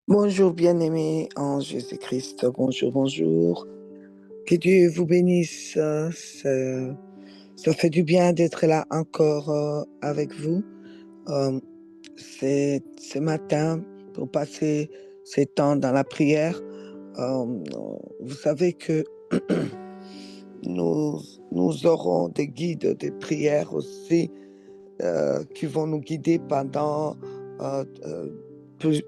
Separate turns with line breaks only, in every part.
Bonjour bien-aimés en Jésus-Christ, bonjour, bonjour. Que Dieu vous bénisse. Ça fait du bien d'être là encore avec vous. Euh, c'est ce matin pour passer ces temps dans la prière. Euh, Vous savez que nous, nous aurons des guides de prière aussi qui vont nous guider pendant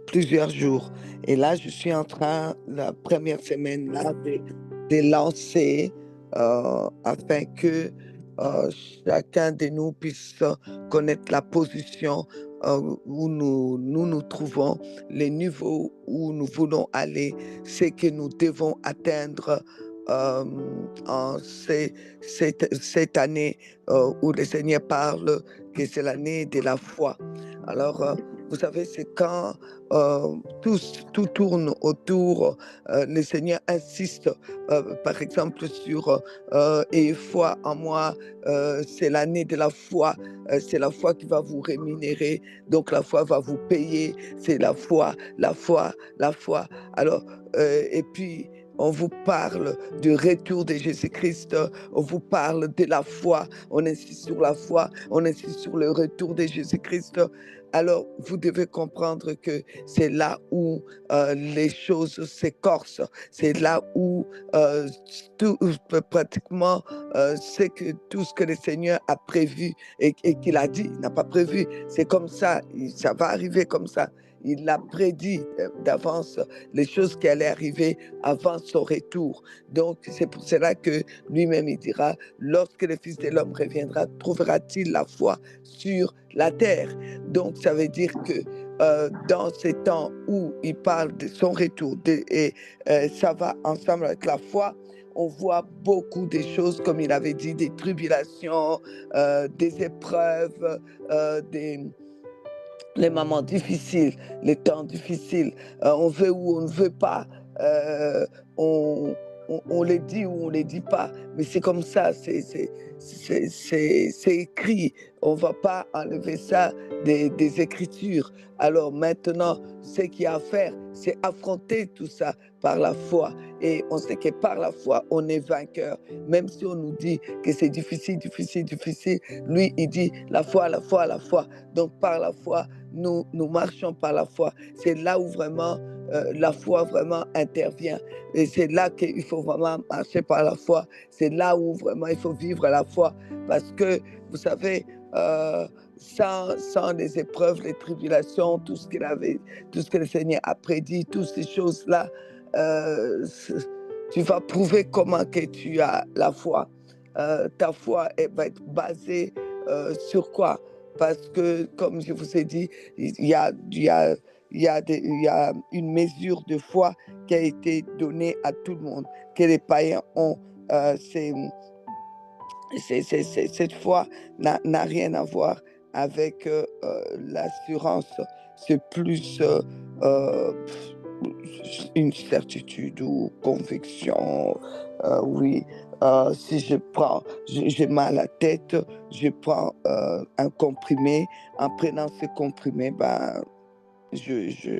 plusieurs jours. Et là, je suis en train, la première semaine, là, de lancer afin que euh, chacun de nous puisse connaître la position où nous trouvons, les niveaux où nous voulons aller, ce que nous devons atteindre euh, en cette année où le Seigneur parle que c'est l'année de la foi. Alors, vous savez, c'est quand tout tourne autour, le Seigneur insiste, par exemple, sur et foi en moi, c'est l'année de la foi, c'est la foi qui va vous rémunérer, donc la foi va vous payer, c'est la foi, la foi, la foi. Alors, et puis, on vous parle du retour de Jésus-Christ, on vous parle de la foi, on insiste sur la foi, on insiste sur le retour de Jésus-Christ. Alors, vous devez comprendre que c'est là où les choses s'écorcent, c'est là où tout, pratiquement c'est que tout ce que le Seigneur a prévu et qu'il a dit, il n'a pas prévu, c'est comme ça, ça va arriver comme ça. Il l'a prédit d'avance, les choses qui allaient arriver avant son retour. Donc, c'est pour cela que lui-même, il dira, lorsque le Fils de l'homme reviendra, trouvera-t-il la foi sur la terre? Donc, ça veut dire que dans ces temps où il parle de son retour, et ça va ensemble avec la foi, on voit beaucoup de choses, comme il avait dit, des tribulations, des épreuves, des les moments difficiles, les temps difficiles. On veut ou on ne veut pas. euh, on, on les dit ou on les dit pas. Mais c'est comme ça, c'est écrit. On va pas enlever ça des Écritures. Alors maintenant, ce qu'il y a à faire, c'est affronter tout ça par la foi. Et on sait que par la foi, on est vainqueur. Même si on nous dit que c'est difficile, difficile, difficile, lui, il dit la foi, la foi, la foi. Donc par la foi, nous marchons par la foi. C'est là où vraiment la foi vraiment intervient. Et c'est là qu'il faut vraiment marcher par la foi. C'est là où vraiment il faut vivre la foi. Parce que, vous savez, sans les épreuves, les tribulations, tout ce que le Seigneur a prédit, toutes ces choses-là, euh, tu vas prouver comment que tu as la foi. Ta foi elle va être basée sur quoi? Parce que, comme je vous ai dit, il y a, il y a, il y a une mesure de foi qui a été donnée à tout le monde, que les païens ont. Euh, c'est, cette foi n'a rien à voir avec l'assurance. C'est plus euh, une certitude ou conviction. Oui, si j'ai mal à la tête, je prends un comprimé. En prenant ce comprimé, ben, je, je,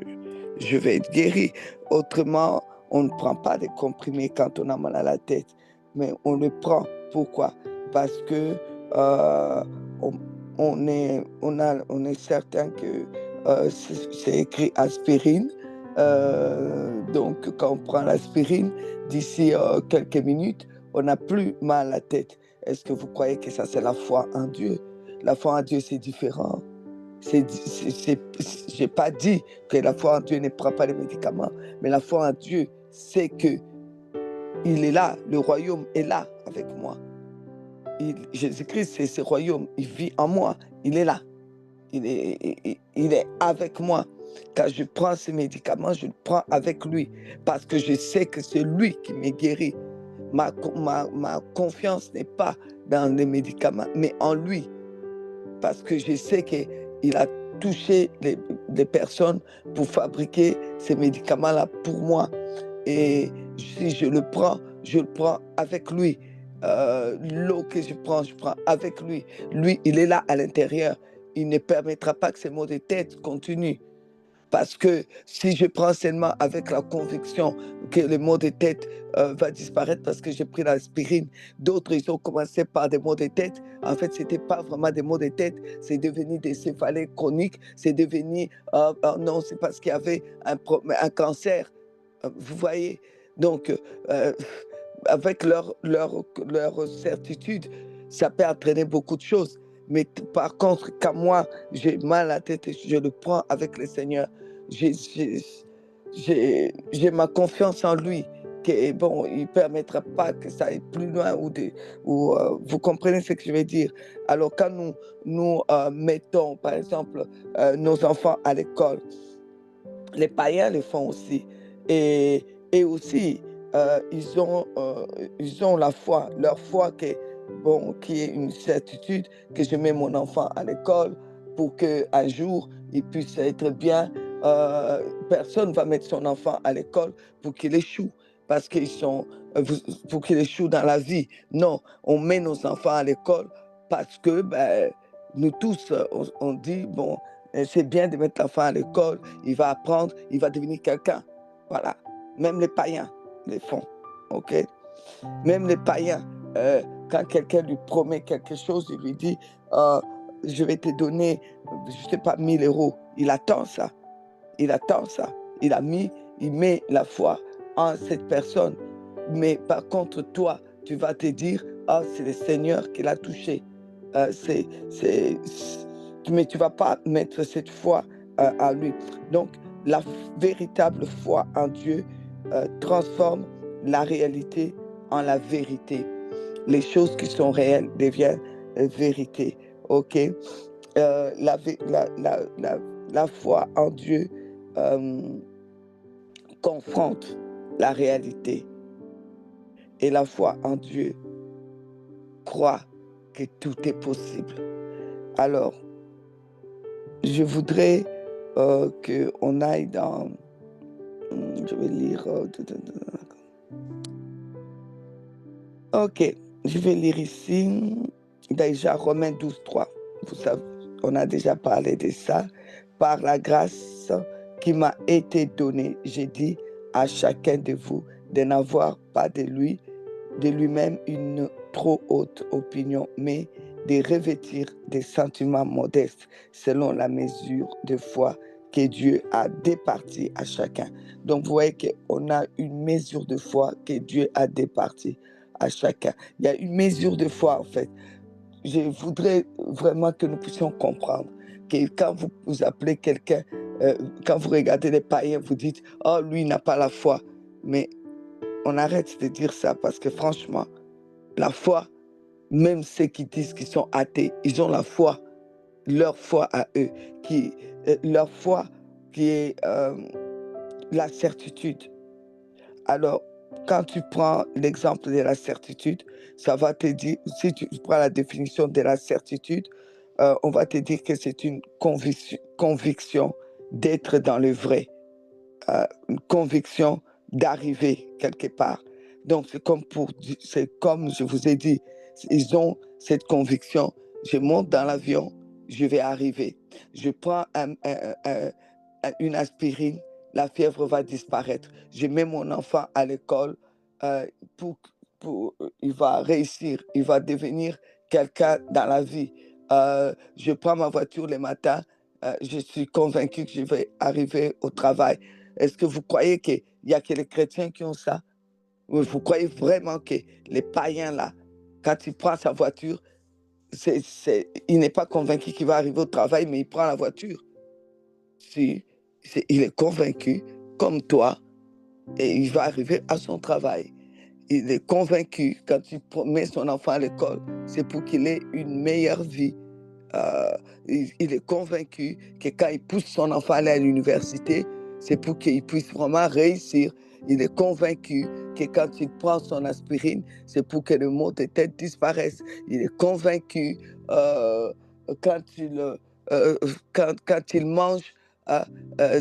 je vais être guéri. Autrement, on ne prend pas des comprimés quand on a mal à la tête, mais on le prend. Pourquoi? Parce que euh, on, on est certain que c'est écrit aspirine. Donc, quand on prend l'aspirine, d'ici quelques minutes, on n'a plus mal à la tête. Est-ce que vous croyez que ça, c'est la foi en Dieu? La foi en Dieu, c'est différent. J'ai pas dit que la foi en Dieu ne prend pas les médicaments, mais la foi en Dieu, c'est que il est là, le royaume est là avec moi. Jésus-Christ, c'est ce royaume, il vit en moi, il est là, il est avec moi. Quand je prends ces médicaments, je le prends avec lui, parce que je sais que c'est lui qui me guérit. Ma confiance n'est pas dans les médicaments, mais en lui, parce que je sais qu'il a touché les personnes pour fabriquer ces médicaments-là pour moi. Et si je le prends avec lui. L'eau que je prends avec lui. Lui, il est là à l'intérieur. Il ne permettra pas que ces maux de tête continuent. Parce que si je prends seulement avec la conviction que le mot de tête va disparaître parce que j'ai pris l'aspirine, d'autres, ils ont commencé par des maux de tête. En fait, ce n'était pas vraiment des maux de tête, c'est devenu des céphalées chroniques, c'est devenu, non, c'est parce qu'il y avait un cancer. Vous voyez? Donc, avec leur certitude, ça peut entraîner beaucoup de choses. Mais par contre, quand moi, j'ai mal à la tête et je le prends avec le Seigneur, j'ai ma confiance en lui, que bon, il ne permettra pas que ça aille plus loin vous comprenez ce que je veux dire. Alors quand nous mettons, par exemple, nos enfants à l'école, les païens le font aussi. Et aussi, ils ont la foi, leur foi qui est une certitude que je mets mon enfant à l'école pour qu'un jour, il puisse être bien. Personne ne va mettre son enfant à l'école pour qu'il échoue, parce qu'ils sont, pour qu'il échoue dans la vie. Non, on met nos enfants à l'école parce que nous tous, on dit, bon, c'est bien de mettre l'enfant à l'école, il va apprendre, il va devenir quelqu'un. Voilà. Même les païens le font. OK? Même les païens, quand quelqu'un lui promet quelque chose, il lui dit je vais te donner, je ne sais pas, 1 000 €. Il attend ça. Il attend ça. Il met la foi en cette personne. Mais par contre, toi, tu vas te dire c'est le Seigneur qui l'a touché. Mais tu ne vas pas mettre cette foi en lui. Donc, la véritable foi en Dieu transforme la réalité en la vérité. Les choses qui sont réelles deviennent vérité. OK? La foi en Dieu confronte la réalité. Et la foi en Dieu croit que tout est possible. Alors, je voudrais qu'on aille dans... Je vais lire... Ok, je vais lire ici, déjà Romains 12:3. Vous savez, on a déjà parlé de ça. Par la grâce qui m'a été donnée, j'ai dit à chacun de vous de n'avoir pas de lui-même une trop haute opinion, mais de revêtir des sentiments modestes selon la mesure de foi que Dieu a départie à chacun. Donc, vous voyez qu'on a une mesure de foi que Dieu a départie à chacun. Il y a une mesure de foi, en fait. Je voudrais vraiment que nous puissions comprendre que quand vous appelez quelqu'un, quand vous regardez les païens, vous dites « Oh, lui n'a pas la foi ». Mais on arrête de dire ça parce que franchement, la foi, même ceux qui disent qu'ils sont athées, ils ont la foi, leur foi à eux, leur foi qui est la certitude. Alors, quand tu prends l'exemple de la certitude, ça va te dire, si tu prends la définition de la certitude, on va te dire que c'est une conviction d'être dans le vrai, une conviction d'arriver quelque part. Donc, c'est comme je vous ai dit, ils ont cette conviction, je monte dans l'avion, je vais arriver. Je prends une aspirine, la fièvre va disparaître. Je mets mon enfant à l'école, il va réussir, il va devenir quelqu'un dans la vie. Je prends ma voiture le matin, je suis convaincu que je vais arriver au travail. Est-ce que vous croyez qu'il n'y a que les chrétiens qui ont ça? Ou vous croyez vraiment que les païens, là, quand il prend sa voiture, il n'est pas convaincu qu'il va arriver au travail, mais il prend la voiture? Si, il est convaincu, comme toi, et il va arriver à son travail. Il est convaincu, quand il met son enfant à l'école, c'est pour qu'il ait une meilleure vie. Il est convaincu que quand il pousse son enfant à aller à l'université, c'est pour qu'il puisse vraiment réussir. Il est convaincu que quand il prend son aspirine, c'est pour que le mot de tête disparaisse. Il est convaincu quand il mange,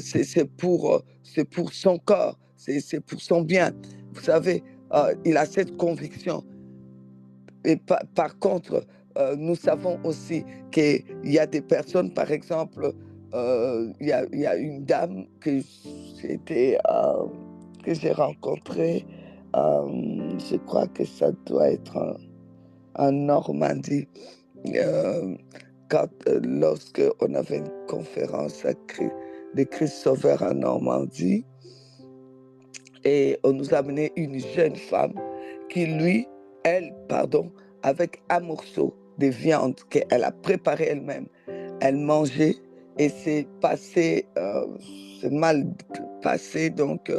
c'est pour son corps, c'est pour son bien. Vous savez, il a cette conviction. Et par contre, nous savons aussi qu'il y a des personnes, par exemple, il y a une dame que j'ai rencontrée, je crois que ça doit être en Normandie, euh, lorsque on avait une conférence de Christ Sauveur en Normandie, et on nous a amené une jeune femme qui, pardon, avec un morceau de viande qu'elle a préparé elle-même, elle mangeait et c'est mal passé, donc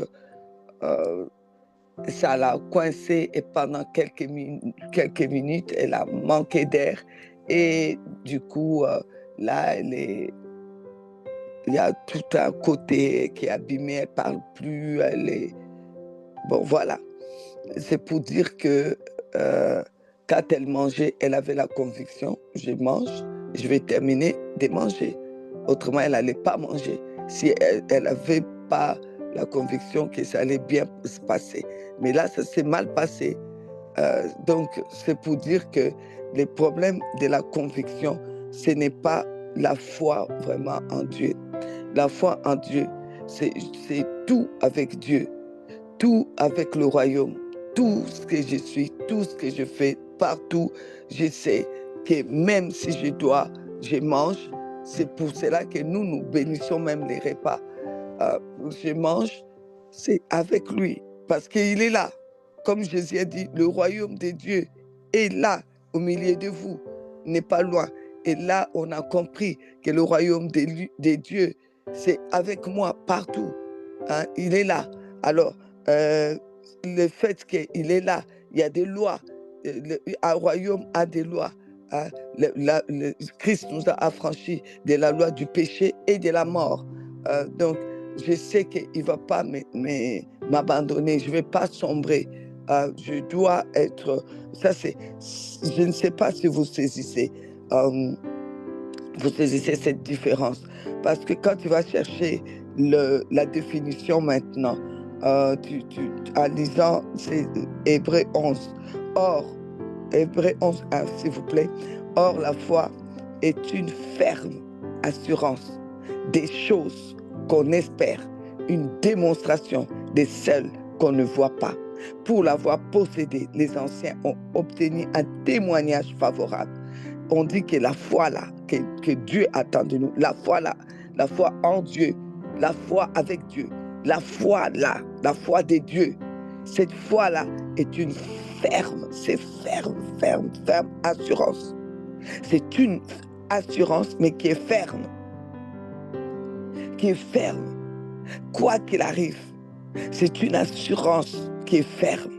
ça l'a coincée et pendant quelques minutes, elle a manqué d'air et du coup, là, il y a tout un côté qui est abîmé, elle parle plus, bon, voilà. C'est pour dire que quand elle mangeait, elle avait la conviction, je mange, je vais terminer de manger. Autrement, elle n'allait pas manger si elle n'avait pas la conviction que ça allait bien se passer. Mais là, ça s'est mal passé. Donc, c'est pour dire que les problèmes de la conviction, ce n'est pas la foi vraiment en Dieu. La foi en Dieu, c'est tout avec Dieu, tout avec le royaume, tout ce que je suis, tout ce que je fais, partout, je sais que même si je mange, c'est pour cela que nous bénissons même les repas. Je mange, c'est avec lui, parce qu'il est là. Comme Jésus a dit, le royaume de Dieu est là, au milieu de vous, n'est pas loin. Et là, on a compris que le royaume de Dieu, c'est avec moi partout. Hein, il est là. Alors, le fait qu'il est là, il y a des lois. Un royaume a des lois. Hein. Christ nous a affranchis de la loi du péché et de la mort. Donc, je sais qu'il ne va pas m'abandonner, je ne vais pas sombrer. Je dois être... Je ne sais pas si vous saisissez cette différence. Parce que quand tu vas chercher la définition maintenant, en lisant, c'est Hébreux 11. Or, Hébreux 11, s'il vous plaît. Or, la foi est une ferme assurance des choses qu'on espère, une démonstration des celles qu'on ne voit pas. Pour l'avoir possédée, les anciens ont obtenu un témoignage favorable. On dit que la foi là, que Dieu attend de nous, la foi là, la foi en Dieu, la foi avec Dieu, la foi là, la foi de Dieu, cette foi là est une ferme assurance. C'est une assurance, mais qui est ferme. Qui est ferme. Quoi qu'il arrive, c'est une assurance qui est ferme.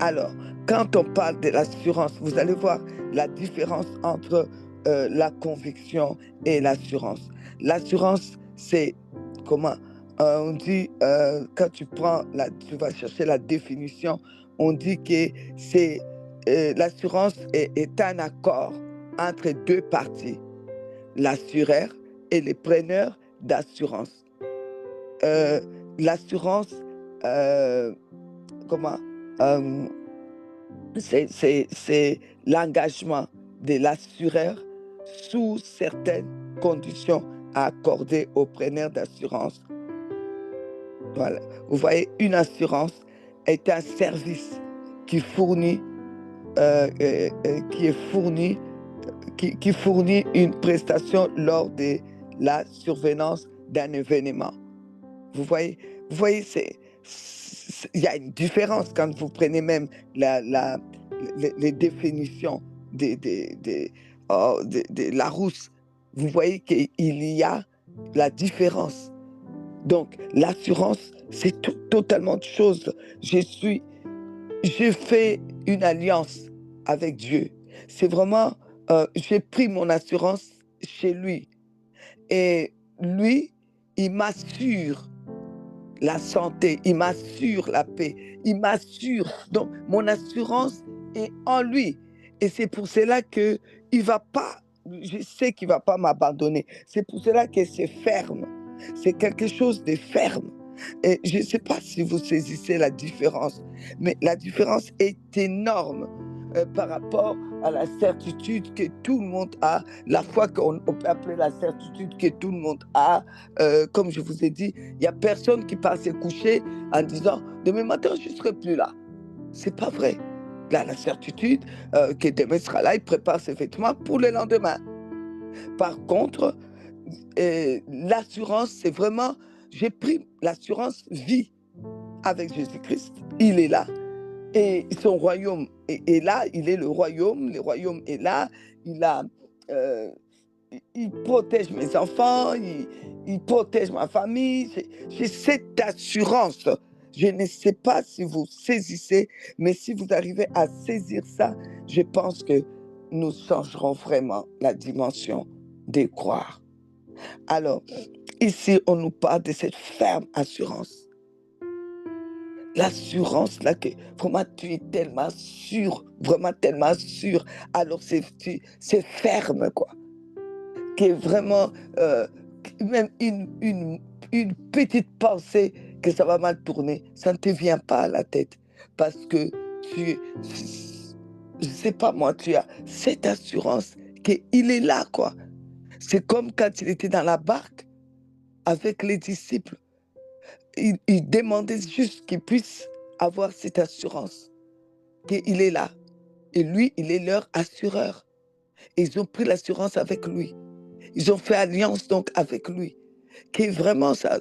Alors, quand on parle de l'assurance, vous allez voir la différence entre la conviction et l'assurance. L'assurance, c'est comment on dit, quand tu vas chercher la définition, on dit que l'assurance est un accord entre deux parties, l'assureur et le preneur d'assurance. L'assurance, c'est l'engagement de l'assureur sous certaines conditions à accorder au preneur d'assurance. Voilà. Vous voyez, une assurance est un service qui fournit une prestation lors de la survenance d'un événement. Vous voyez, il y a une différence quand vous prenez même les définitions de Larousse. Vous voyez qu'il y a la différence. Donc, l'assurance, c'est totalement autre chose. J'ai fait une alliance avec Dieu. C'est vraiment, j'ai pris mon assurance chez lui. Et lui, il m'assure la santé, il m'assure la paix, il m'assure. Donc, mon assurance est en lui. Et c'est pour cela que il va pas, je sais qu'il ne va pas m'abandonner. C'est pour cela que c'est ferme. C'est quelque chose de ferme. Et je ne sais pas si vous saisissez la différence, mais la différence est énorme. par rapport à la certitude que tout le monde a, la foi qu'on peut appeler la certitude que tout le monde a. Comme je vous ai dit, il n'y a personne qui part se coucher en disant « Demain matin, je ne serai plus là ». C'est pas vrai. Il a la certitude que demain sera là, il prépare ses vêtements pour le lendemain. Par contre, l'assurance, c'est vraiment, j'ai pris l'assurance vie avec Jésus-Christ. Il est là. Et son royaume est là, il est le royaume est là, il a, il protège mes enfants, il protège ma famille. J'ai cette assurance. Je ne sais pas si vous saisissez, mais si vous arrivez à saisir ça, je pense que nous changerons vraiment la dimension de croire. Alors, ici, on nous parle de cette ferme assurance. L'assurance là que vraiment tu es tellement sûr, vraiment tellement sûr. Alors c'est ferme quoi. Que vraiment même une petite pensée que ça va mal tourner, ça ne te vient pas à la tête parce que tu, je sais pas moi, tu as cette assurance qu'il est là quoi. C'est comme quand il était dans la barque avec les disciples. Il demandait juste qu'il puisse avoir cette assurance, qu'il est là. Et lui, il est leur assureur. Et ils ont pris l'assurance avec lui. Ils ont fait alliance donc avec lui. Que vraiment, ça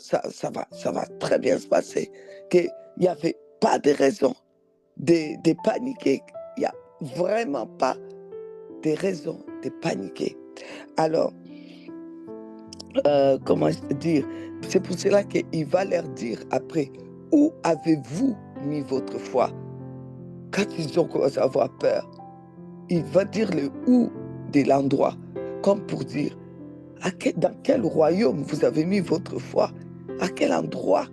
va très bien se passer. Qu'il n'y avait pas de raison de paniquer. Il n'y a vraiment pas de raison de paniquer. Alors, comment dire, c'est pour cela qu'il va leur dire après, où avez-vous mis votre foi? Quand ils ont commencé à avoir peur, il va dire le où de l'endroit, comme pour dire, dans quel royaume vous avez mis votre foi? À quel endroit?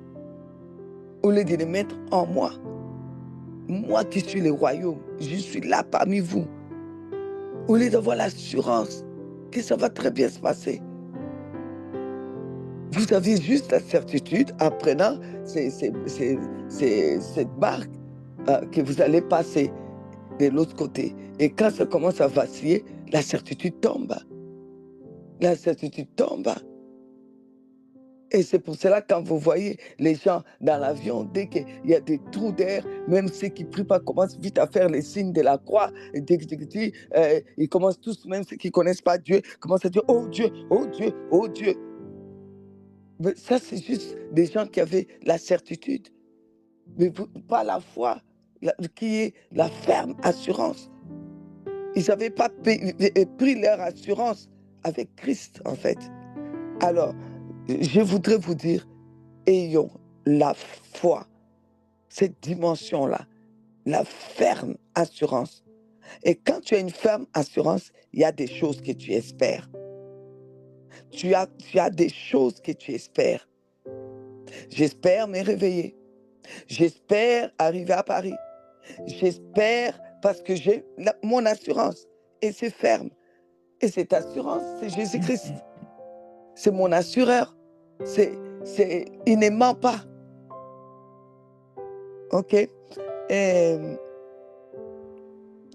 Au lieu de le mettre en moi. Moi qui suis le royaume, je suis là parmi vous. Au lieu d'avoir l'assurance que ça va très bien se passer. Vous avez juste la certitude, en prenant cette barque, que vous allez passer de l'autre côté. Et quand ça commence à vaciller, la certitude tombe. La certitude tombe. Et c'est pour cela, quand vous voyez les gens dans l'avion, dès qu'il y a des trous d'air, même ceux qui ne prient pas commencent vite à faire les signes de la croix. Et dès que ils commencent tous, même ceux qui ne connaissent pas Dieu, commencent à dire « Oh Dieu, oh Dieu, oh Dieu ». Mais ça, c'est juste des gens qui avaient la certitude, mais pas la foi, qui est la ferme assurance. Ils n'avaient pas pris leur assurance avec Christ, en fait. Alors, je voudrais vous dire, ayons la foi, cette dimension-là, la ferme assurance. Et quand tu as une ferme assurance, il y a des choses que tu espères. Tu as des choses que tu espères. J'espère me réveiller. J'espère arriver à Paris. J'espère parce que j'ai mon assurance et c'est ferme. Et cette assurance, c'est Jésus-Christ. C'est mon assureur. Il ne ment pas. OK? Et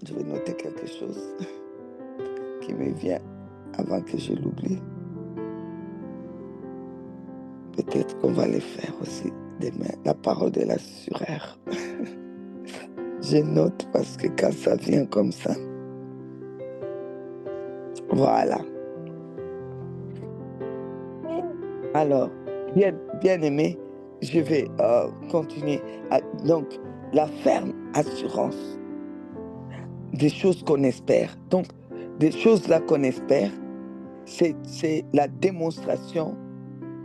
je vais noter quelque chose qui me vient avant que je l'oublie. Peut-être qu'on va le faire aussi demain, la parole de l'assureur. Je note parce que quand ça vient comme ça, voilà. Alors, bien aimé, je vais continuer. Donc, la ferme assurance des choses qu'on espère. Donc, des choses là qu'on espère, c'est la démonstration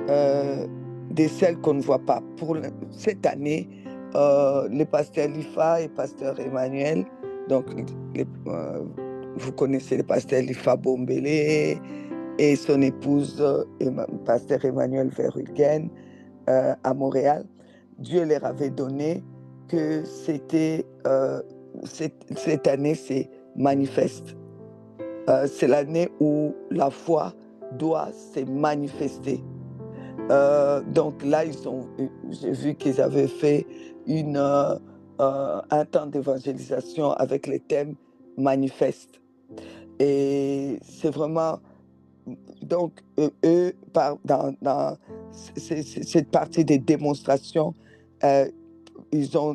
de celles qu'on ne voit pas. Pour cette année, le pasteur Lifa et pasteur Emmanuel, donc vous connaissez le pasteur Lifa Bombele et son épouse, pasteur Emmanuel Verhuken, à Montréal. Dieu leur avait donné que c'était cette année, c'est manifeste. C'est l'année où la foi doit se manifester. Donc là, j'ai vu qu'ils avaient fait un temps d'évangélisation avec le thème manifeste. Et c'est vraiment, donc, cette partie des démonstrations, euh,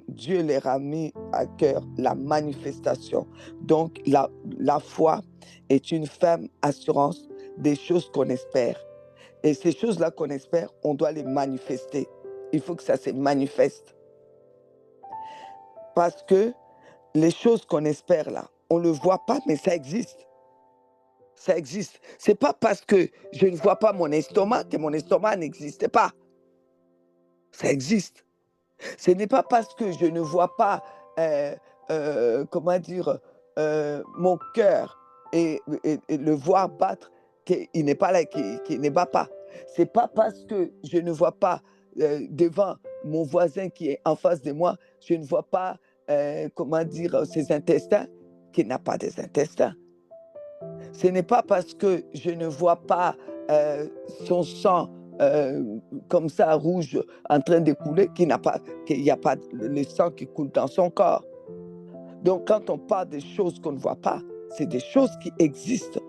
Dieu leur a mis à cœur la manifestation. Donc, la foi est une ferme assurance des choses qu'on espère. Et ces choses-là qu'on espère, on doit les manifester. Il faut que ça se manifeste. Parce que les choses qu'on espère là, on ne le voit pas, mais ça existe. Ça existe. C'est pas parce que je ne vois pas mon estomac que mon estomac n'existe pas. Ça existe. Ce n'est pas parce que je ne vois pas, euh, comment dire, mon cœur et le voir battre qu'il n'est pas là, qu'il ne bat pas. C'est pas parce que je ne vois pas devant mon voisin qui est en face de moi, je ne vois pas, comment dire, ses intestins, qu'il n'a pas des intestins. Ce n'est pas parce que je ne vois pas euh, son sang comme ça rouge en train de couler qu'il n'y a pas le sang qui coule dans son corps. Donc quand on parle des choses qu'on ne voit pas, c'est des choses qui existent.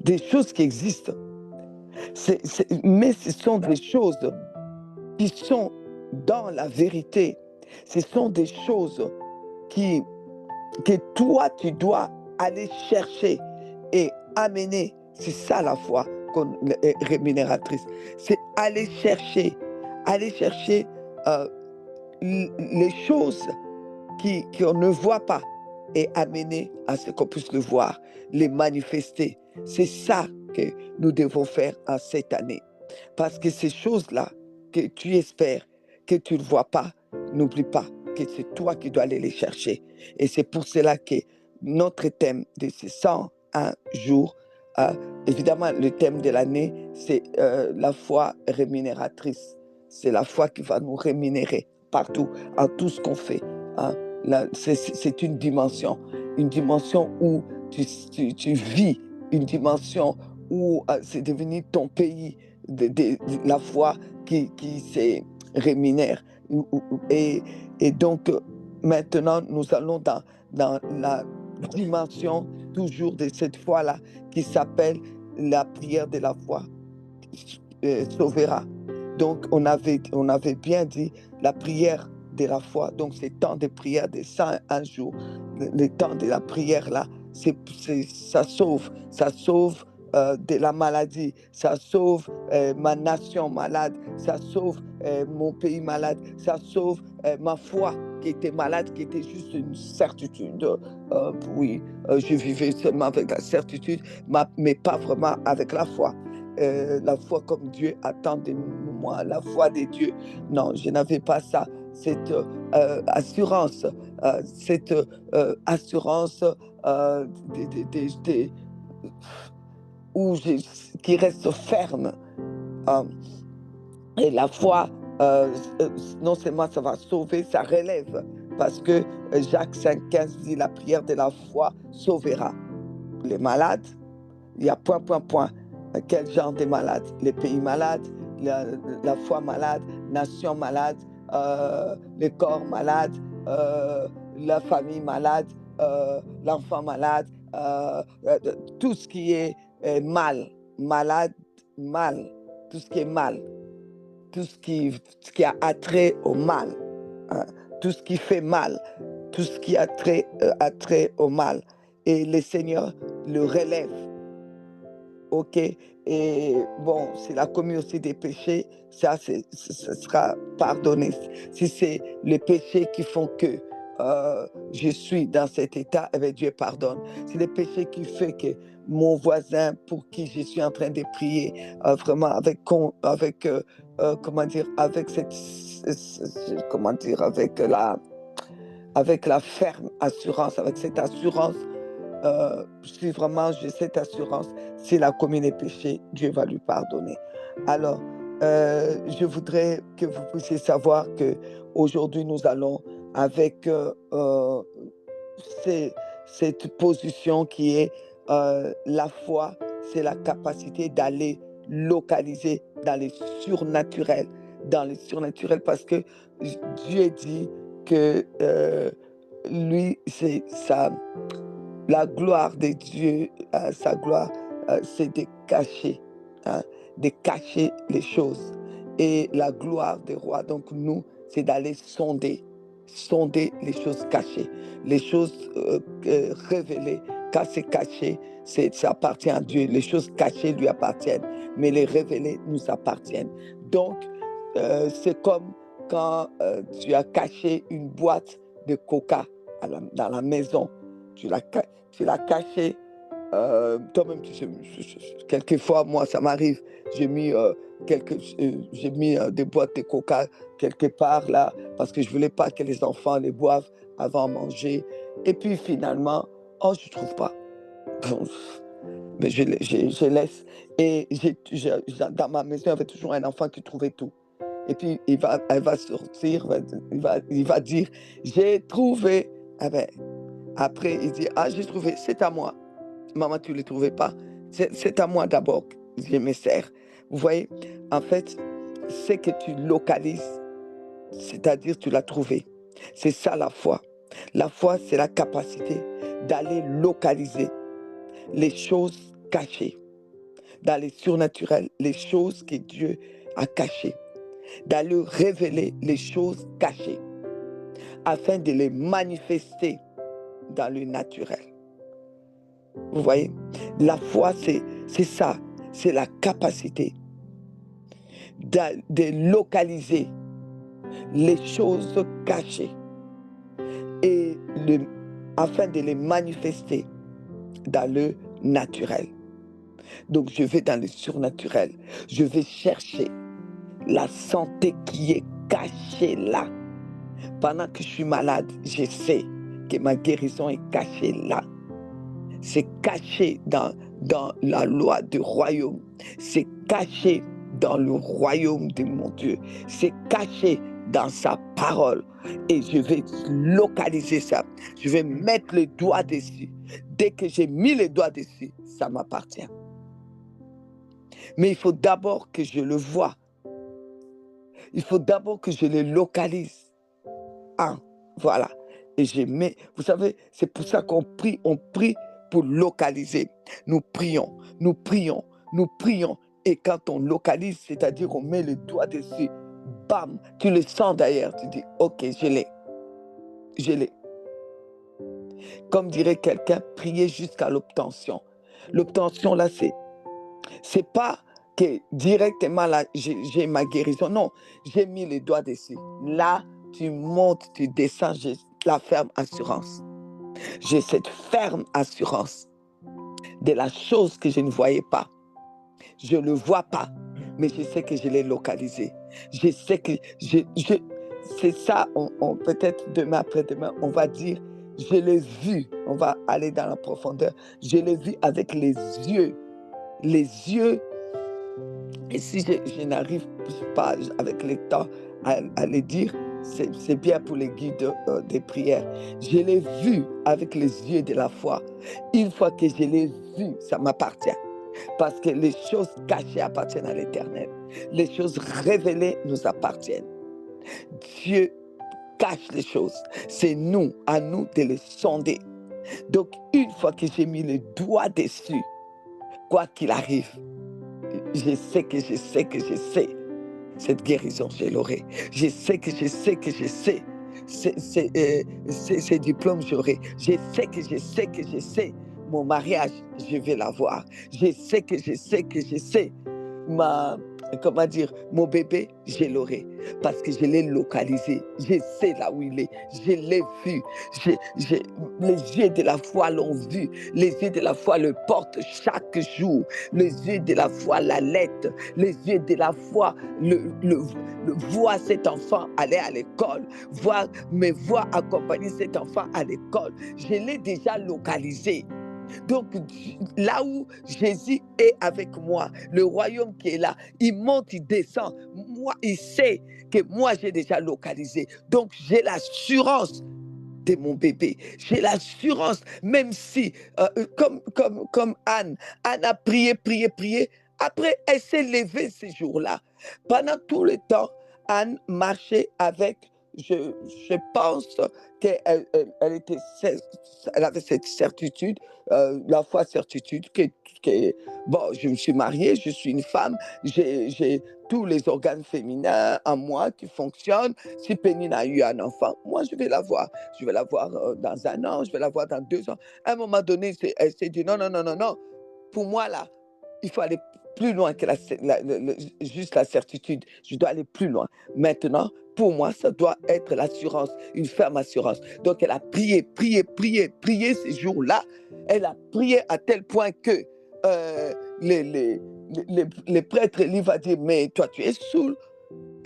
Des choses qui existent. Mais ce sont des choses qui sont dans la vérité. Ce sont des choses que toi, tu dois aller chercher et amener. C'est ça la foi rémunératrice. C'est aller chercher euh, les choses qu'on ne voit pas et amener à ce qu'on puisse le voir, les manifester. C'est ça que nous devons faire en cette année. Parce que ces choses-là que tu espères, que tu ne vois pas, n'oublie pas que c'est toi qui dois aller les chercher. Et c'est pour cela que notre thème de ces 101 jours, évidemment, le thème de l'année, c'est la foi rémunératrice. C'est la foi qui va nous rémunérer partout, en tout ce qu'on fait. Hein. C'est une dimension où tu vis, une dimension où c'est devenu ton pays, de la foi qui se rémunère. Et, et donc, maintenant, nous allons dans la dimension toujours de cette foi-là qui s'appelle la prière de la foi sauvera. Donc, on avait bien dit la prière de la foi. Donc, ces temps de prière de 101 jours, le temps de la prière là, ça sauve. Ça sauve de la maladie, ça sauve ma nation malade, ça sauve mon pays malade, ça sauve ma foi qui était malade, qui était juste une certitude. Oui, je vivais seulement avec la certitude, mais pas vraiment avec la foi. La foi comme Dieu attend de moi, la foi de Dieu. Non, je n'avais pas ça, cette assurance, cette assurance où qui reste ferme. Euh, et la foi, euh, non seulement ça va sauver, ça relève. Parce que Jacques 5,15 dit la prière de la foi sauvera les malades. Il y a point, point, point. Quel genre de malades? Les pays malades, la foi malade, nation malade, le corps malade, la famille malade, l'enfant malade, tout ce qui est malade, mal, tout ce qui est mal, tout ce qui a attrait au mal, hein, tout ce qui fait mal, tout ce qui a attrait au mal. Et le Seigneur le relève. OK. Et bon, c'est la communauté des péchés, ça, ça sera pardonné. Si c'est les péchés qui font que je suis dans cet état, eh bien, Dieu pardonne. C'est les péchés qui font que mon voisin pour qui je suis en train de prier, vraiment comment dire, avec cette, comment dire, avec la ferme assurance, avec cette assurance si vraiment j'ai cette assurance, s'il a commis les péchés, Dieu va lui pardonner. Alors, je voudrais que vous puissiez savoir que aujourd'hui nous allons avec cette position qui est la foi, c'est la capacité d'aller localiser dans les surnaturels parce que Dieu dit que lui, c'est ça. La gloire de Dieu, sa gloire, c'est de cacher, hein, de cacher les choses. Et la gloire des rois, donc nous, c'est d'aller sonder les choses cachées, les choses révélées, car c'est caché, ça appartient à Dieu. Les choses cachées lui appartiennent, mais les révélées nous appartiennent. Donc, c'est comme quand tu as caché une boîte de coca dans la maison. Tu l'as caché. Toi-même, quelquefois, moi, ça m'arrive. J'ai mis, des boîtes de coca quelque part là, parce que je voulais pas que les enfants les boivent avant de manger. Et puis finalement, oh, je trouve pas. Mais je laisse. Et dans ma maison, il y avait toujours un enfant qui trouvait tout. Et puis, elle va sortir, il va dire, j'ai trouvé. Ah ben, après, il dit, ah, j'ai trouvé, c'est à moi. Maman, tu ne le trouvais pas. C'est à moi d'abord. Je me sers. Vous voyez, en fait, c'est que tu localises, c'est-à-dire tu l'as trouvé. C'est ça la foi. La foi, c'est la capacité d'aller localiser les choses cachées, dans les surnaturels, les choses que Dieu a cachées, d'aller révéler les choses cachées, afin de les manifester dans le naturel. Vous voyez, la foi, c'est ça, c'est la capacité de localiser les choses cachées et afin de les manifester dans le naturel. Donc, je vais dans le surnaturel. Je vais chercher la santé qui est cachée là. Pendant que je suis malade, je sais que ma guérison est cachée là. C'est caché dans la loi du royaume. C'est caché dans le royaume de mon Dieu. C'est caché dans sa parole. Et je vais localiser ça. Je vais mettre le doigt dessus. Dès que j'ai mis le doigt dessus, ça m'appartient. Mais il faut d'abord que je le vois. Il faut d'abord que je le localise. Ah, voilà. Et je mets, vous savez, c'est pour ça qu'on prie pour localiser. Nous prions, nous prions, nous prions. Et quand on localise, c'est-à-dire qu'on met le doigt dessus, bam, tu le sens d'ailleurs, tu dis, ok, je l'ai. Je l'ai. Comme dirait quelqu'un, prier jusqu'à l'obtention. L'obtention, là, c'est pas que directement, là, j'ai ma guérison. Non, j'ai mis le doigt dessus. Là, tu montes, tu descends, j'ai la ferme assurance. J'ai cette ferme assurance de la chose que je ne voyais pas. Je ne le vois pas, mais je sais que je l'ai localisé. Je sais que c'est ça, peut-être demain après-demain, on va dire, je l'ai vu. On va aller dans la profondeur. Je l'ai vu avec les yeux. Les yeux. Et si je n'arrive pas avec le temps à le dire, c'est bien pour les guides des prières. Je l'ai vu avec les yeux de la foi. Une fois que je l'ai vu, ça m'appartient. Parce que les choses cachées appartiennent à l'Éternel. Les choses révélées nous appartiennent. Dieu cache les choses. C'est à nous de les sonder. Donc, une fois que j'ai mis le doigt dessus, quoi qu'il arrive, je sais que je sais que je sais. Cette guérison, je l'aurai. Je sais que je sais que je sais. Ces diplômes, j'aurai. Je sais que je sais que je sais. Mon mariage, je vais l'avoir. Je sais que je sais que je sais. Comment dire, mon bébé, je l'aurai. Parce que je l'ai localisé. Je sais là où il est. Je l'ai vu. Les yeux de la foi l'ont vu. Les yeux de la foi le portent chaque jour. Les yeux de la foi l'allaitent. Les yeux de la foi voient cet enfant aller à l'école. Me voient accompagner cet enfant à l'école. Je l'ai déjà localisé. Donc, là où Jésus est avec moi, le royaume qui est là, il monte, il descend. Moi, il sait que moi, j'ai déjà localisé. Donc, j'ai l'assurance de mon bébé. J'ai l'assurance, même si, comme Anne a prié, prié, prié. Après, elle s'est levée ces jours-là. Pendant tout le temps, Anne marchait avec je pense qu'elle elle avait cette certitude, la foi certitude bon, je me suis mariée, je suis une femme, j'ai tous les organes féminins en moi qui fonctionnent. Si Pénine a eu un enfant, moi, je vais l'avoir. Je vais l'avoir dans 1 an, je vais l'avoir dans 2 ans. À un moment donné, elle s'est dit non, non, non, non, non. Pour moi, là, il faut aller plus loin que juste la certitude. Je dois aller plus loin. Maintenant, pour moi, ça doit être l'assurance, une ferme assurance. Donc, elle a prié, prié, prié, prié ces jours-là. Elle a prié à tel point que euh, les, les, les prêtres, il va dire, mais toi, tu es saoul.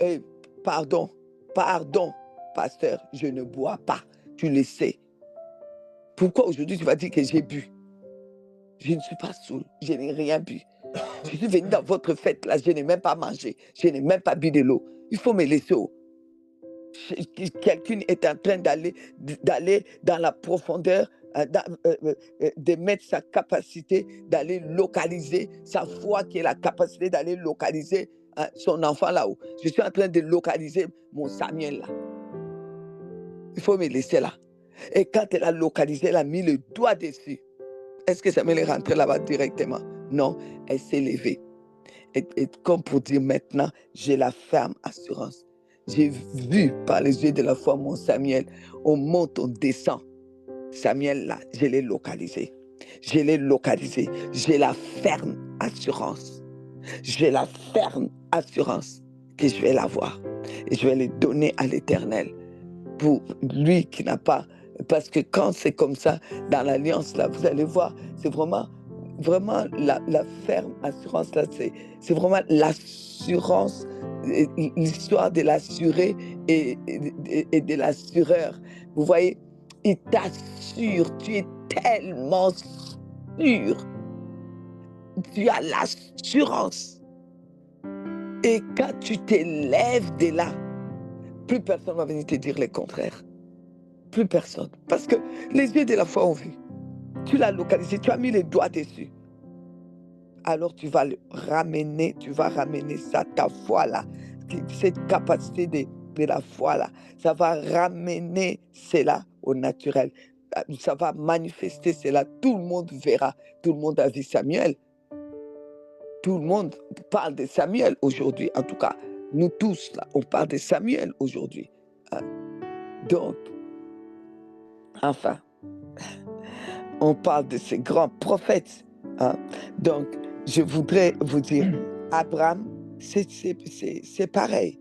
Et pardon, pardon, pasteur, je ne bois pas. Tu le sais. Pourquoi aujourd'hui tu vas dire que j'ai bu? Je ne suis pas saoul, je n'ai rien bu. Je suis venu dans votre fête là, je n'ai même pas mangé, je n'ai même pas bu de l'eau. Il faut me laisser. Quelqu'un est en train d'aller dans la profondeur, de mettre sa capacité d'aller localiser, sa foi qui est la capacité d'aller localiser son enfant là-haut. Je suis en train de localiser mon Samuel là. Il faut me laisser là. Et quand elle a localisé, elle a mis le doigt dessus. Est-ce que Samuel est rentré là-bas directement? Non, elle s'est levée. Et comme pour dire maintenant, j'ai la ferme assurance. J'ai vu par les yeux de la foi mon Samuel. On monte, on descend. Samuel, là, je l'ai localisé. Je l'ai localisé. J'ai la ferme assurance. J'ai la ferme assurance que je vais l'avoir. Et je vais les donner à l'Éternel. Pour lui qui n'a pas... Parce que quand c'est comme ça, dans l'alliance, là, vous allez voir, c'est vraiment la ferme assurance, là, c'est vraiment l'assurance, l'histoire de l'assuré et de l'assureur. Vous voyez, il t'assure, tu es tellement sûr, tu as l'assurance. Et quand tu t'élèves de là, plus personne ne va venir te dire le contraire. Plus personne. Parce que les yeux de la foi ont vu. Tu l'as localisé, tu as mis les doigts dessus. Alors tu vas le ramener, tu vas ramener ça, ta foi là, cette capacité de la foi là, ça va ramener cela au naturel. Ça va manifester cela. Tout le monde verra. Tout le monde a vu Samuel. Tout le monde parle de Samuel aujourd'hui. En tout cas, nous tous là, on parle de Samuel aujourd'hui. Donc, enfin, on parle de ces grands prophètes. Donc, je voudrais vous dire, Abraham, c'est pareil.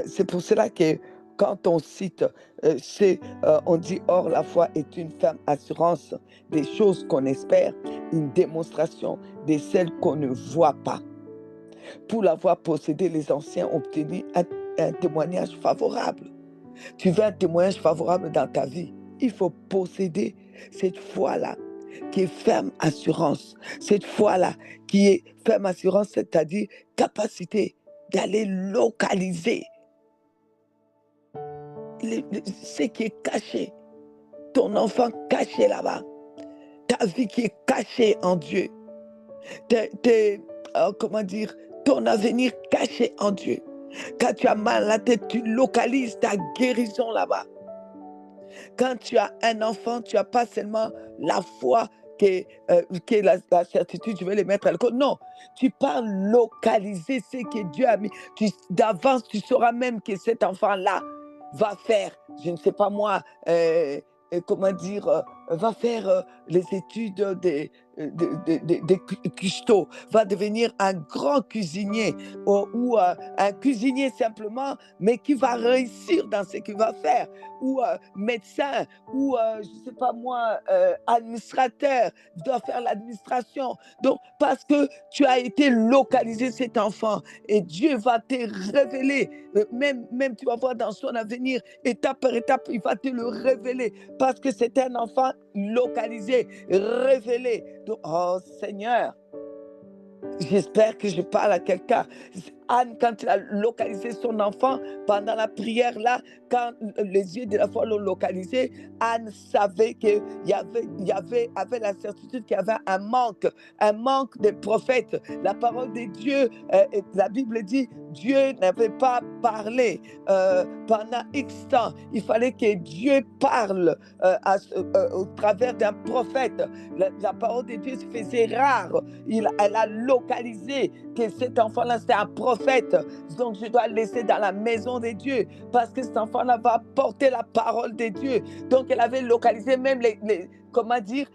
C'est pour cela que quand on cite, on dit « Or, la foi est une ferme assurance des choses qu'on espère, une démonstration de celles qu'on ne voit pas. Pour l'avoir possédé, les anciens ont obtenu un témoignage favorable. » Tu veux un témoignage favorable dans ta vie, il faut posséder cette foi-là, qui est ferme assurance. Cette foi-là, qui est ferme assurance, c'est-à-dire capacité d'aller localiser ce qui est caché. Ton enfant caché là-bas. Ta vie qui est cachée en Dieu. Comment dire, ton avenir caché en Dieu. Quand tu as mal à la tête, tu localises ta guérison là-bas. Quand tu as un enfant, tu n'as pas seulement la foi qui est la certitude, je vais les mettre à l'école. Non, tu pars localiser ce que Dieu a mis. D'avance, tu sauras même que cet enfant-là va faire, je ne sais pas moi, comment dire, va faire les études des cuistots, va devenir un grand cuisinier ou un cuisinier simplement, mais qui va réussir dans ce qu'il va faire, ou médecin, ou je ne sais pas moi, administrateur, doit faire l'administration. Donc, parce que tu as été localisé cet enfant et Dieu va te révéler, même tu vas voir dans son avenir, étape par étape, il va te le révéler parce que c'est un enfant localisé, révélé. Donc, oh Seigneur, j'espère que je parle à quelqu'un. Anne, quand il a localisé son enfant, pendant la prière là, quand les yeux de la foi l'ont localisé, Anne savait qu'il avait la certitude qu'il y avait un manque de prophètes. La parole de Dieu, la Bible dit, Dieu n'avait pas parlé pendant X temps. Il fallait que Dieu parle au travers d'un prophète. La parole de Dieu se faisait rare. Elle a localisé que cet enfant-là, c'était un prophète. Donc, je dois le laisser dans la maison de Dieu parce que cet enfant-là va porter la parole de Dieu. Donc, elle avait localisé même comment dire,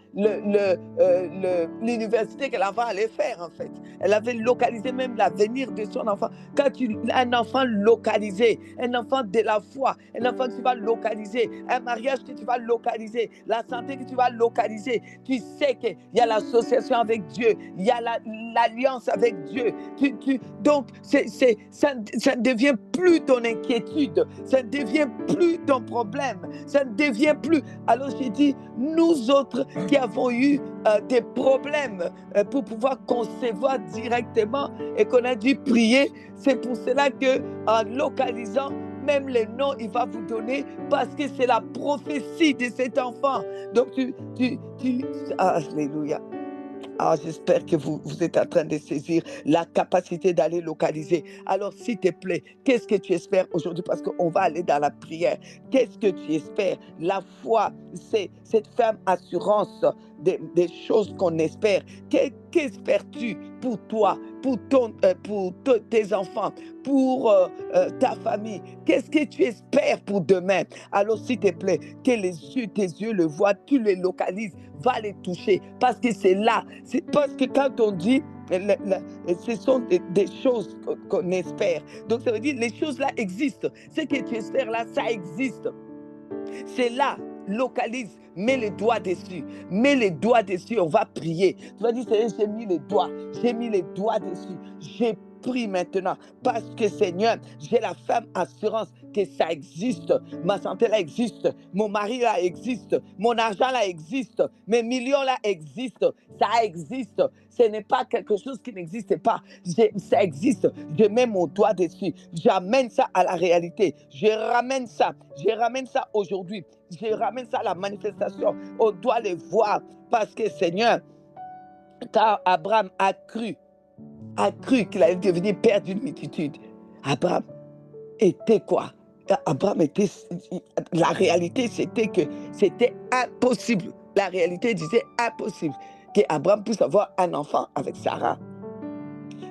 l'université qu'elle va aller faire, en fait. Elle avait localisé même l'avenir de son enfant. Quand un enfant localisé, un enfant de la foi, un enfant que tu vas localiser, un mariage que tu vas localiser, la santé que tu vas localiser, tu sais qu'il y a l'association avec Dieu, il y a l'alliance avec Dieu. Donc, ça ne devient plus ton inquiétude, ça ne devient plus ton problème, ça ne devient plus. Alors, j'ai dit, nous autres qui avons eu des problèmes pour pouvoir concevoir directement et qu'on a dû prier, c'est pour cela qu'en localisant, même les noms, il va vous donner parce que c'est la prophétie de cet enfant. Donc, alléluia. Ah, j'espère que vous êtes en train de saisir la capacité d'aller localiser. Alors, s'il te plaît, qu'est-ce que tu espères aujourd'hui? Parce qu'on va aller dans la prière. Qu'est-ce que tu espères? La foi, c'est cette ferme assurance des choses qu'on espère. Qu'espères-tu pour toi, pour tes enfants, pour ta famille? Qu'est-ce que tu espères pour demain? Alors, s'il te plaît, que tes yeux le voient, tu les localises, va les toucher, parce que c'est là. C'est parce que quand on dit, ce sont des choses qu'on espère. Donc, ça veut dire les choses là existent. Ce que tu espères là, ça existe. C'est là. Localise, mets les doigts dessus, on va prier. Tu vas dire, Seigneur, j'ai mis les doigts dessus, j'ai prie maintenant parce que Seigneur, j'ai la ferme assurance que ça existe, ma santé là existe, mon mari là existe, mon argent là existe, mes millions là existent, ça existe. Ce n'est pas quelque chose qui n'existe pas, ça existe. Je mets mon doigt dessus, j'amène ça à la réalité, je ramène ça aujourd'hui, je ramène ça à la manifestation. On doit les voir parce que Seigneur, car Abraham a cru qu'il allait devenir père d'une multitude. Abraham était quoi? Abraham était... La réalité, c'était que c'était impossible. La réalité disait impossible qu'Abraham puisse avoir un enfant avec Sarah.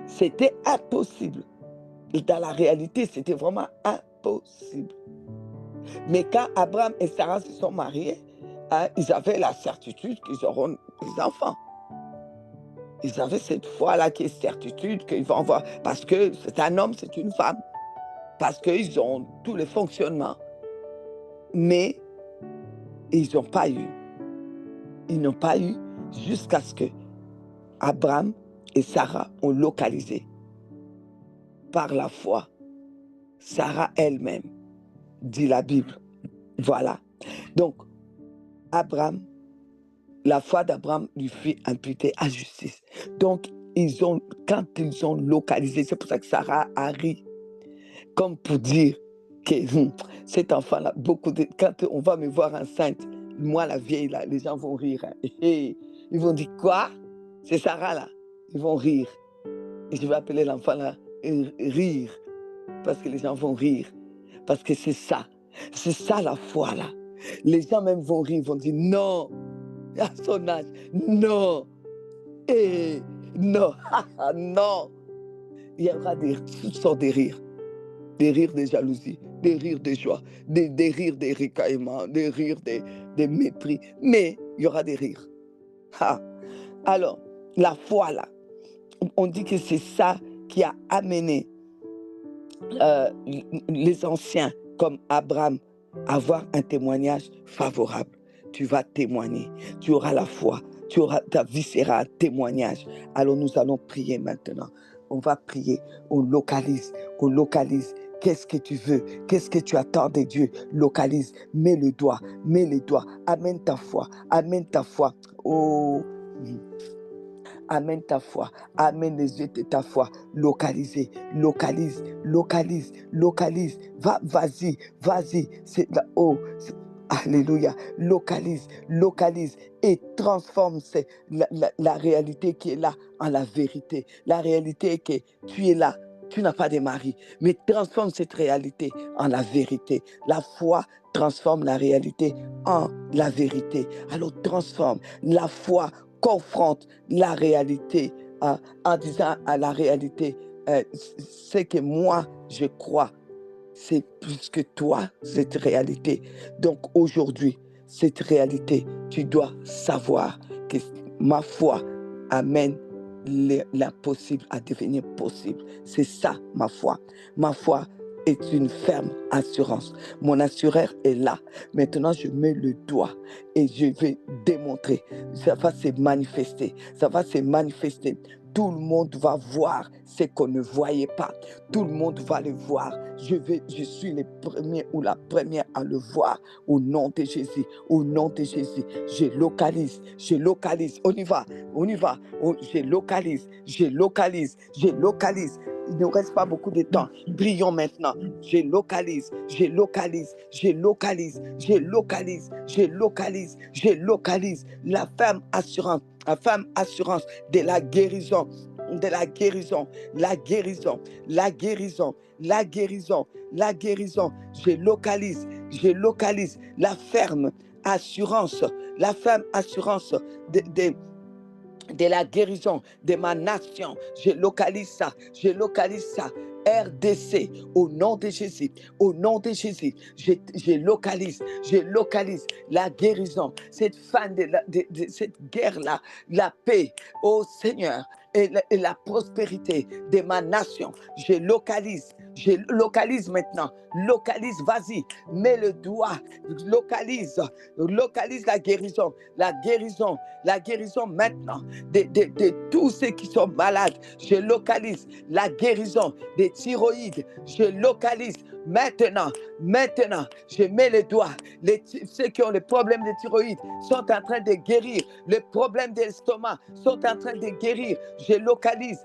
C'était impossible. Dans la réalité, c'était vraiment impossible. Mais quand Abraham et Sarah se sont mariés, ils avaient la certitude qu'ils auront des enfants. Ils avaient cette foi-là qui est certitude qu'ils vont avoir, parce que c'est un homme, c'est une femme, parce qu'ils ont tous les fonctionnements. Mais ils n'ont pas eu. Ils n'ont pas eu jusqu'à ce que Abraham et Sarah ont localisé. Par la foi, Sarah elle-même, dit la Bible. Voilà. Donc, Abraham, la foi d'Abraham lui fut imputée à justice. Donc, quand ils ont localisé, c'est pour ça que Sarah a ri, comme pour dire que cet enfant-là, quand on va me voir enceinte, moi la vieille là, les gens vont rire. Ils vont dire quoi? C'est Sarah là. Ils vont rire. Et je vais appeler l'enfant là rire, parce que les gens vont rire, parce que c'est ça la foi là. Les gens même vont rire, vont dire non, à son âge, non, et non, non. Il y aura toutes sortes de rires. Des rires de jalousie, des rires de joie, des rires de ricaillement, des rires de mépris. Mais il y aura des rires. Alors, la foi là, on dit que c'est ça qui a amené les anciens comme Abraham à avoir un témoignage favorable. Tu vas témoigner, tu auras la foi, ta vie sera un témoignage. Alors nous allons prier maintenant. On va prier, on localise. Qu'est-ce que tu veux? Qu'est-ce que tu attends de Dieu? Localise, mets les doigts. Amène ta foi. Oh, amène ta foi, amène les yeux de ta foi, localisez, localise, localise, localise, vas-y, c'est là, oh, alléluia, localise, localise et transforme la réalité qui est là en la vérité. La réalité est que tu es là, tu n'as pas de mari, mais transforme cette réalité en la vérité. La foi transforme la réalité en la vérité. Alors transforme la foi, confronte la réalité en disant à la réalité, c'est que moi je crois. C'est plus que toi, cette réalité. Donc aujourd'hui, cette réalité, tu dois savoir que ma foi amène l'impossible à devenir possible. C'est ça, ma foi. Ma foi est une ferme assurance. Mon assureur est là. Maintenant, je mets le doigt et je vais démontrer. Ça va se manifester. Ça va se manifester. Tout le monde va voir ce qu'on ne voyait pas. Tout le monde va le voir. Je suis le premier ou la première à le voir au nom de Jésus. Au nom de Jésus, je localise. On y va. Oh, je localise. Il ne reste pas beaucoup de temps. Prions maintenant. Je localise. La ferme assurance de la guérison, la guérison. Je localise la ferme assurance de la guérison de ma nation. Je localise ça. RDC, au nom de Jésus, je localise la guérison, cette fin de cette guerre-là, la paix, oh Seigneur, et la prospérité de ma nation. Je localise maintenant, vas-y, mets le doigt, localise la guérison maintenant de tous ceux qui sont malades. Je localise la guérison des thyroïdes. Je localise maintenant. Je mets les doigts. Ceux qui ont les problèmes de thyroïde sont en train de guérir. Les problèmes d'estomac sont en train de guérir. Je localise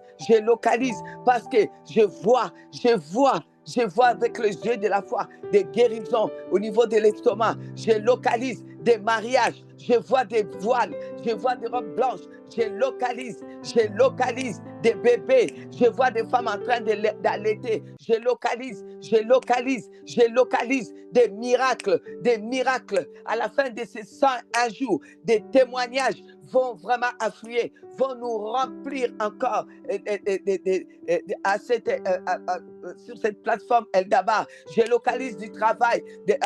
parce que je vois avec les yeux de la foi des guérisons au niveau de l'estomac. Je localise des mariages. Je vois des voiles. Je vois des robes blanches. Je localise des bébés. Je vois des femmes en train d'allaiter. Je localise des miracles. À la fin de ces 101 jours, des témoignages vont vraiment affluer, vont nous remplir encore sur cette plateforme Eldaba. Je localise du travail, des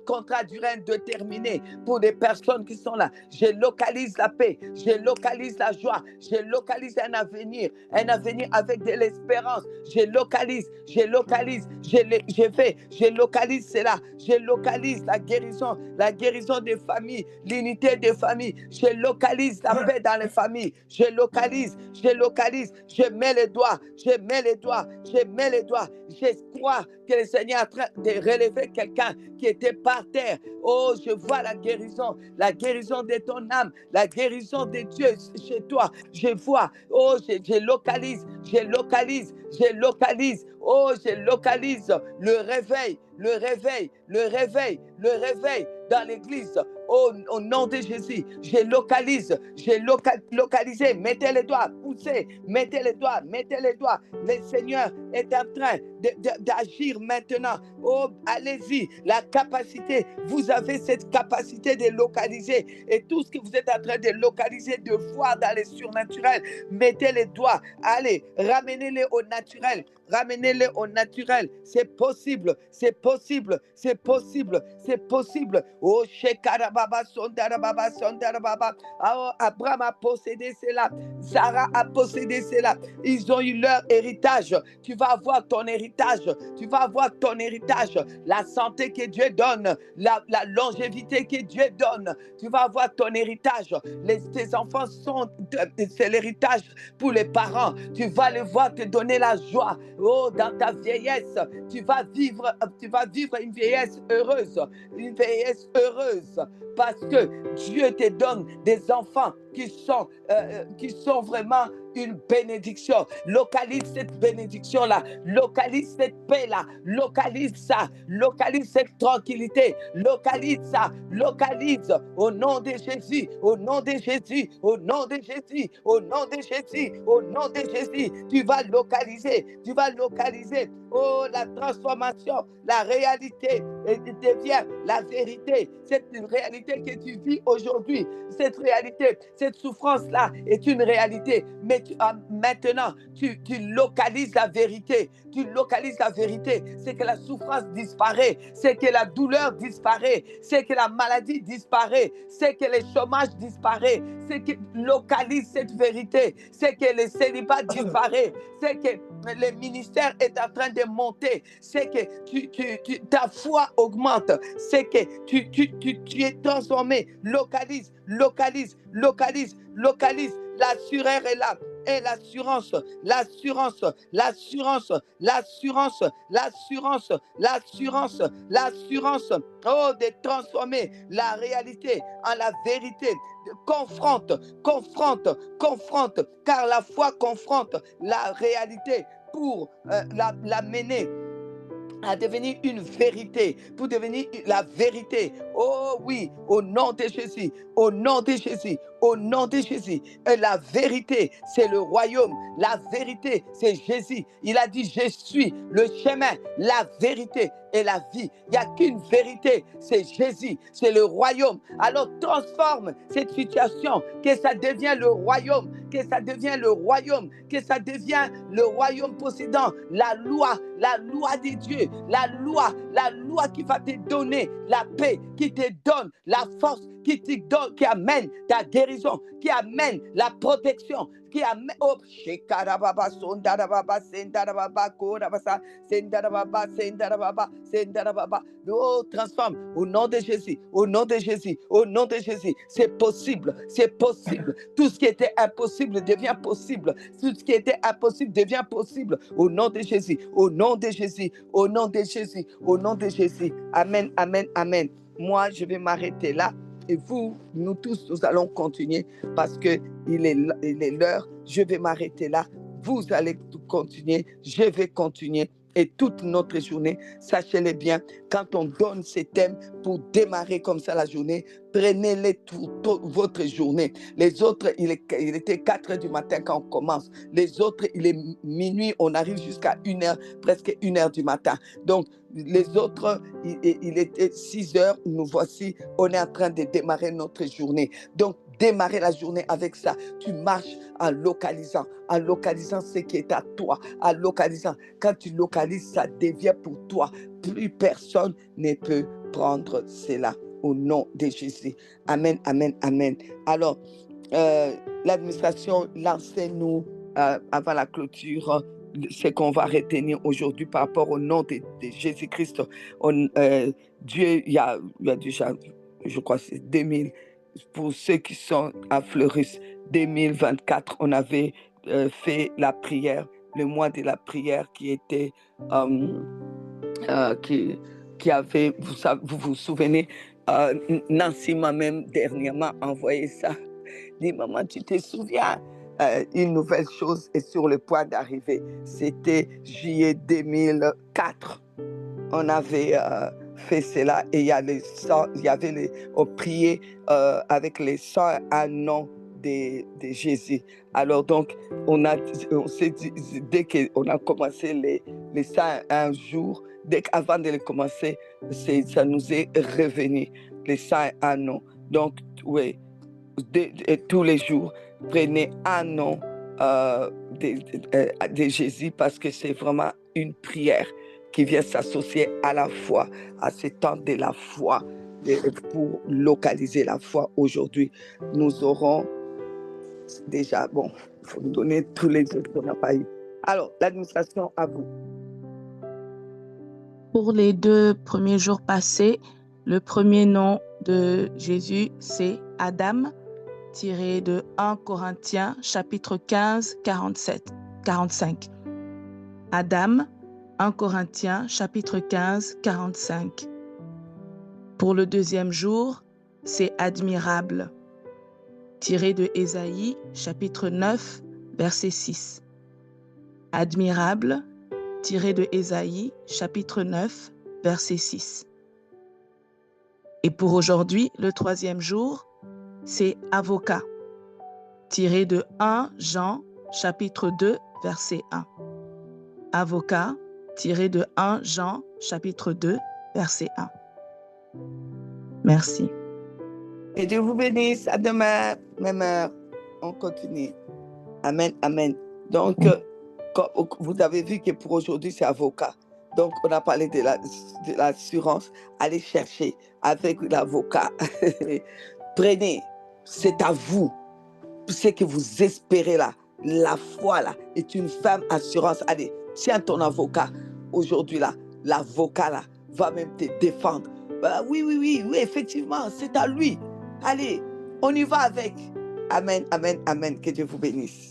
contrats durant déterminés pour des personnes qui sont là. Je localise la paix, je localise la joie, je localise un avenir avec de l'espérance. Je localise cela. Je localise la guérison des familles, l'unité des familles. Je localise la paix dans les familles. Je localise. Je mets les doigts. Je crois que le Seigneur est en train de relever quelqu'un qui était par terre. Oh, je vois la guérison de ton âme, la guérison de Dieu chez toi. Je vois. Oh, je localise. Oh, je localise le réveil dans l'église. Oh, au nom de Jésus, je localise. Mettez les doigts, poussez, mettez les doigts. Le Seigneur est en train d'agir maintenant. Oh, allez-y, la capacité, vous avez cette capacité de localiser. Et tout ce que vous êtes en train de localiser, de voir dans les surnaturels, mettez les doigts. Allez, ramenez-les au naturel. C'est possible. Oh, Shekarababa, Sondarababa. Oh, Abraham a possédé cela. Sarah a possédé cela. Ils ont eu leur héritage. Tu vas avoir ton héritage. La santé que Dieu donne. La longévité que Dieu donne. Tu vas avoir ton héritage. Tes enfants c'est l'héritage pour les parents. Tu vas les voir te donner la joie. Oh, dans ta vieillesse, tu vas vivre une vieillesse heureuse. Une vieillesse heureuse. Parce que Dieu te donne des enfants qui sont vraiment une bénédiction. Localise cette bénédiction-là. Localise cette paix-là. Localise ça. Localise cette tranquillité. Localise ça. Localise au nom de Jésus. Au nom de Jésus. Au nom de Jésus. Au nom de Jésus. Au nom de Jésus. Tu vas localiser. Tu vas localiser. Oh, la transformation, la réalité devient la vérité. Cette réalité que tu vis aujourd'hui, cette réalité, cette souffrance-là est une réalité. Mais maintenant, tu localises la vérité. Tu localises la vérité. C'est que la souffrance disparaît. C'est que la douleur disparaît. C'est que la maladie disparaît. C'est que le chômage disparaît. C'est que localise cette vérité. C'est que le célibat disparaît. C'est que le ministère est en train de monter. C'est que ta foi augmente. C'est que tu es transformé. Localise. L'assureur est là. Et l'assurance, oh, de transformer la réalité en la vérité. Confronte, car la foi confronte la réalité pour la mener à devenir une vérité, pour devenir la vérité. Oh oui, au nom de Jésus, au nom de Jésus, au nom de Jésus. Et la vérité, c'est le royaume. La vérité, c'est Jésus. Il a dit, je suis le chemin, la vérité et la vie. Il n'y a qu'une vérité, c'est Jésus, c'est le royaume. Alors transforme cette situation, que ça devienne le royaume, que ça devienne le royaume, que ça devienne le royaume possédant la loi de Dieu, la loi qui va te donner la paix, qui te donne la force, qui amène ta guérison, qui amène la protection, qui amène oh shekarababa sondarababa sendarababa korabasa sendarababa sendarababa oh transforme au nom de Jésus, au nom de Jésus, au nom de Jésus. C'est possible, tout ce qui était impossible devient possible, tout ce qui était impossible devient possible au nom de Jésus, au nom de Jésus, au nom de Jésus, au nom de Jésus. Amen, amen, amen. Moi, je vais m'arrêter là. Et vous, nous tous, nous allons continuer parce qu'il est l'heure. Je vais m'arrêter là. Vous allez continuer. Je vais continuer. Et toute notre journée, sachez-le bien, quand on donne ces thèmes pour démarrer comme ça la journée, prenez-les toute votre journée. Les autres, il était 4 heures du matin quand on commence. Les autres, il est minuit, on arrive jusqu'à 1 heure, presque 1 heure du matin. Donc, les autres, il était 6 heures, nous voici, on est en train de démarrer notre journée. Donc, démarrer la journée avec ça. Tu marches en localisant ce qui est à toi, en localisant. Quand tu localises, ça devient pour toi. Plus personne ne peut prendre cela au nom de Jésus. Amen, amen, amen. Alors, l'administration, lancez-nous avant la clôture ce qu'on va retenir aujourd'hui par rapport au nom de Jésus-Christ. Dieu, il y a déjà, je crois, c'est 2000. Pour ceux qui sont à Fleurus, 2024, on avait fait la prière, le mois de la prière qui était, qui avait, vous vous souvenez, Nancy m'a même dernièrement envoyé ça. Dit, maman, tu te souviens, une nouvelle chose est sur le point d'arriver. C'était juillet 2004. On avait fait cela et on priait avec les 101 noms de Jésus. Alors donc, on s'est dit, dès qu'on a commencé les 101 jours, avant de les commencer, ça nous est revenu, les 101 noms. Donc, oui, tous les jours, prenez un nom de Jésus parce que c'est vraiment une prière qui vient s'associer à la foi, à ce temps de la foi, pour localiser la foi aujourd'hui. Nous aurons déjà, bon, il faut nous donner tous les autres qu'on n'a pas eu. Alors, l'administration, à vous.
Pour les 2 premiers jours passés, le premier nom de Jésus, c'est Adam, tiré de 1 Corinthiens, chapitre 15, 45. Adam, 1 Corinthiens chapitre 15, 45. Pour le deuxième jour, c'est admirable, tiré de Ésaïe chapitre 9, verset 6. Admirable, tiré de Ésaïe chapitre 9, verset 6. Et pour aujourd'hui, le troisième jour, c'est avocat, tiré de 1 Jean chapitre 2, verset 1. Avocat, tiré de 1 Jean chapitre 2, verset 1. Merci.
Que Dieu vous bénisse. À demain, même heure. On continue. Amen, amen. Donc, vous avez vu que pour aujourd'hui, c'est avocat. Donc, on a parlé de l'assurance. Allez chercher avec l'avocat. Prenez, c'est à vous. Ce que vous espérez là, la foi là, est une femme assurance. Allez, tiens ton avocat aujourd'hui là. L'avocat là va même te défendre. Oui, effectivement, c'est à lui. Allez, on y va avec. Amen, amen, amen. Que Dieu vous bénisse.